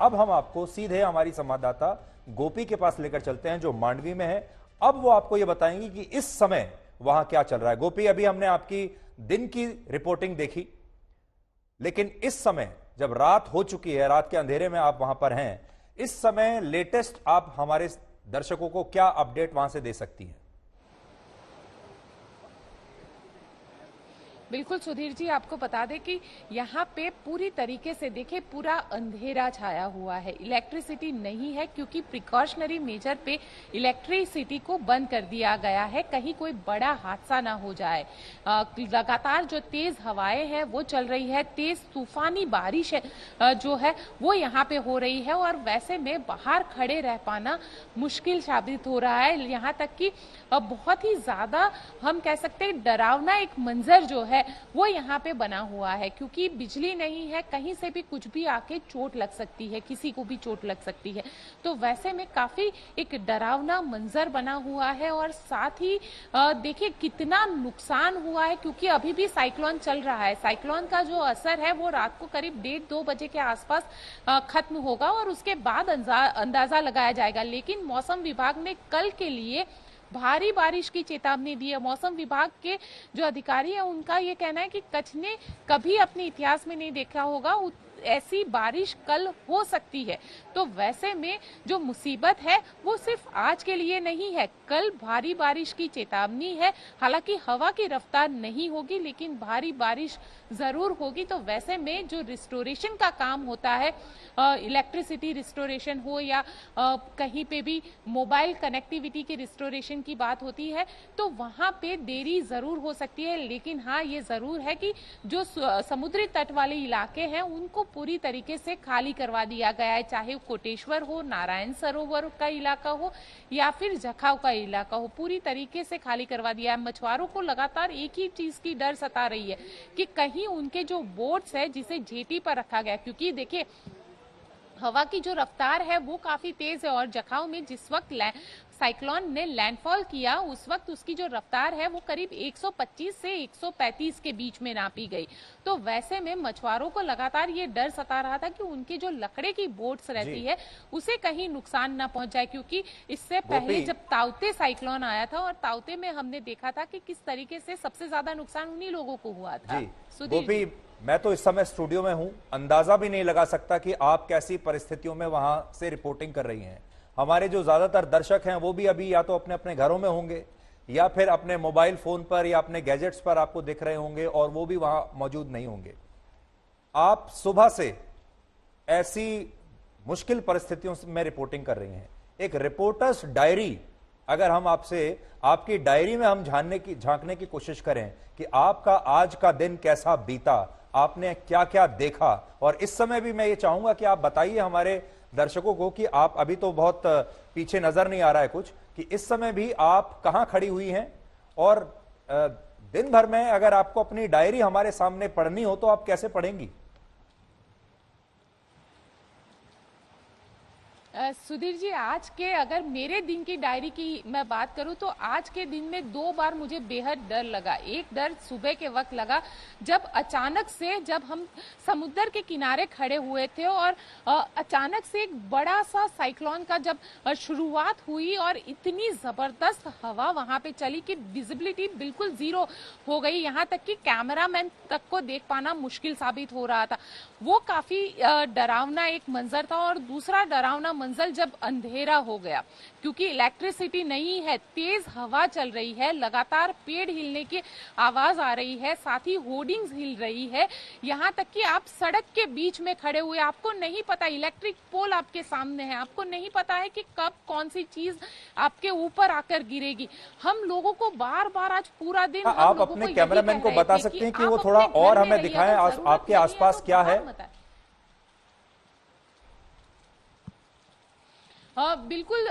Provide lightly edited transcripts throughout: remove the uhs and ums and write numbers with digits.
अब हम आपको सीधे हमारी संवाददाता गोपी के पास लेकर चलते हैं जो मांडवी में है। अब वो आपको ये बताएंगी कि इस समय वहां क्या चल रहा है। गोपी, अभी हमने आपकी दिन की रिपोर्टिंग देखी, लेकिन इस समय जब रात हो चुकी है, रात के अंधेरे में आप वहां पर हैं, इस समय लेटेस्ट आप हमारे दर्शकों को क्या अपडेट वहां से दे सकती हैं? बिल्कुल सुधीर जी, आपको बता दें कि यहाँ पे पूरी तरीके से देखिए पूरा अंधेरा छाया हुआ है। इलेक्ट्रिसिटी नहीं है क्योंकि प्रिकॉशनरी मेजर पे इलेक्ट्रिसिटी को बंद कर दिया गया है, कहीं कोई बड़ा हादसा ना हो जाए। लगातार जो तेज हवाएं हैं वो चल रही है, तेज तूफानी बारिश है जो है वो यहाँ पे हो रही है और वैसे में बाहर खड़े रह पाना मुश्किल साबित हो रहा है। यहाँ तक कि बहुत ही ज्यादा हम कह सकते हैं डरावना एक मंजर जो है वो यहाँ पे बना हुआ है, क्योंकि बिजली नहीं है, कहीं से भी कुछ भी आके चोट लग सकती है, किसी को भी चोट लग सकती है। तो वैसे में काफी एक डरावना मंजर बना हुआ है और साथ ही देखिए कितना नुकसान हुआ है, क्योंकि अभी भी साइक्लोन चल रहा है। साइक्लोन का जो असर है वो रात को करीब 1:30-2 बजे के आसपास खत्म होगा और उसके बाद अंदाजा लगाया जाएगा। लेकिन मौसम विभाग ने कल के लिए भारी बारिश की चेतावनी दी है। मौसम विभाग के जो अधिकारी है उनका ये कहना है कि कच्छ ने कभी अपने इतिहास में नहीं देखा होगा ऐसी बारिश कल हो सकती है। तो वैसे में जो मुसीबत है वो सिर्फ आज के लिए नहीं है, कल भारी बारिश की चेतावनी है। हालांकि हवा की रफ्तार नहीं होगी लेकिन भारी बारिश जरूर होगी। तो वैसे में जो रिस्टोरेशन का काम होता है, इलेक्ट्रिसिटी रिस्टोरेशन हो या कहीं पे भी मोबाइल कनेक्टिविटी की रिस्टोरेशन की बात होती है, तो वहां पे देरी जरूर हो सकती है। लेकिन हाँ, ये जरूर है कि जो समुद्री तट वाले इलाके हैं उनको पूरी तरीके से खाली करवा दिया गया है, चाहे कोटेश्वर हो, नारायण सरोवर का इलाका हो या फिर जखाव का इलाका हो, पूरी तरीके से खाली करवा दिया है। मछुआरों को लगातार एक ही चीज की डर सता रही है कि कहीं उनके जो बोट्स है जिसे जेटी पर रखा गया, क्योंकि देखिए हवा की जो रफ्तार है वो काफी तेज है और जखाव में जिस वक्त साइक्लोन ने लैंडफॉल किया उस वक्त उसकी जो रफ्तार है वो करीब 125 से 135 के बीच में नापी गई। तो वैसे में मछुआरों को लगातार ये डर सता रहा था कि उनकी जो लकड़े की बोट्स रहती है उसे कहीं नुकसान ना पहुंच जाए, क्योंकि इससे पहले जब ताउते साइक्लोन आया था और ताउते में हमने देखा था कि किस तरीके से सबसे ज्यादा नुकसान उन्हीं लोगों को हुआ था। गोपी, मैं तो इस समय स्टूडियो में हूं, अंदाजा भी नहीं लगा सकता कि आप कैसी परिस्थितियों में वहां से रिपोर्टिंग कर रही हैं। हमारे जो ज्यादातर दर्शक हैं वो भी अभी या तो अपने अपने घरों में होंगे या फिर अपने मोबाइल फोन पर या अपने गैजेट्स पर आपको दिख रहे होंगे और वो भी वहां मौजूद नहीं होंगे। आप सुबह से ऐसी मुश्किल परिस्थितियों में रिपोर्टिंग कर रही हैं। एक रिपोर्टर्स डायरी, अगर हम आपसे आपकी डायरी में हम झांकने की कोशिश करें कि आपका आज का दिन कैसा बीता, आपने क्या क्या देखा, और इस समय भी मैं ये चाहूंगा कि आप बताइए हमारे दर्शकों को कि आप अभी तो बहुत पीछे नजर नहीं आ रहा है कुछ, कि इस समय भी आप कहां खड़ी हुई हैं और दिन भर में अगर आपको अपनी डायरी हमारे सामने पढ़नी हो तो आप कैसे पढ़ेंगी? सुधीर जी, आज के अगर मेरे दिन की डायरी की मैं बात करूं तो आज के दिन में 2 बार मुझे बेहद डर लगा। एक डर सुबह के वक्त लगा जब अचानक से, जब हम समुद्र के किनारे खड़े हुए थे और अचानक से एक बड़ा सा साइक्लोन का जब शुरुआत हुई और इतनी जबरदस्त हवा वहां पे चली कि विजिबिलिटी बिल्कुल जीरो हो गई, यहाँ तक कि कैमरामैन तक को देख पाना मुश्किल साबित हो रहा था। वो काफी डरावना एक मंजर था। और दूसरा डरावना मंजर जब अंधेरा हो गया, क्योंकि इलेक्ट्रिसिटी नहीं है, तेज हवा चल रही है, लगातार पेड़ हिलने की आवाज आ रही है, साथ ही होर्डिंग्स हिल रही है, यहाँ तक कि आप सड़क के बीच में खड़े हुए, आपको नहीं पता, इलेक्ट्रिक पोल आपके सामने है, आपको नहीं पता है कि कब कौन सी चीज आपके ऊपर आकर गिरेगी। हम लोगों को बार बार आज पूरा दिन आप अपने कैमरामैन को बता सकते हैं कि वो थोड़ा और हमें दिखाएं आपके आसपास क्या है? बिल्कुल।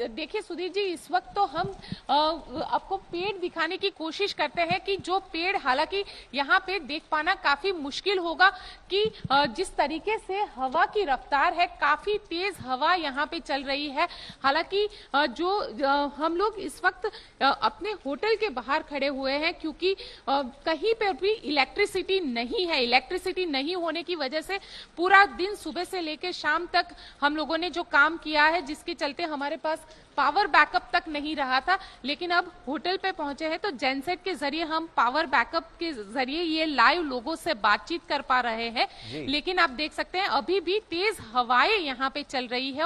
देखिए सुधीर जी, इस वक्त तो हम आपको पेड़ दिखाने की कोशिश करते हैं कि जो पेड़, हालांकि यहाँ पे देख पाना काफी मुश्किल होगा कि जिस तरीके से हवा की रफ्तार है, काफी तेज हवा यहाँ पे चल रही है। हालांकि हम लोग इस वक्त अपने होटल के बाहर खड़े हुए हैं, क्योंकि कहीं पर भी इलेक्ट्रिसिटी नहीं है। इलेक्ट्रिसिटी नहीं होने की वजह से पूरा दिन सुबह से लेकर शाम तक हम लोगों ने जो काम किया है, जिसके चलते हमारे पास पावर बैकअप तक नहीं रहा था। लेकिन अब होटल पे पहुंचे हैं तो जेनसेट के जरिए हम पावर बैकअप के जरिए ये लाइव लोगों से बातचीत कर पा रहे हैं। लेकिन आप देख सकते हैं अभी भी तेज हवाएं यहाँ पे चल रही है।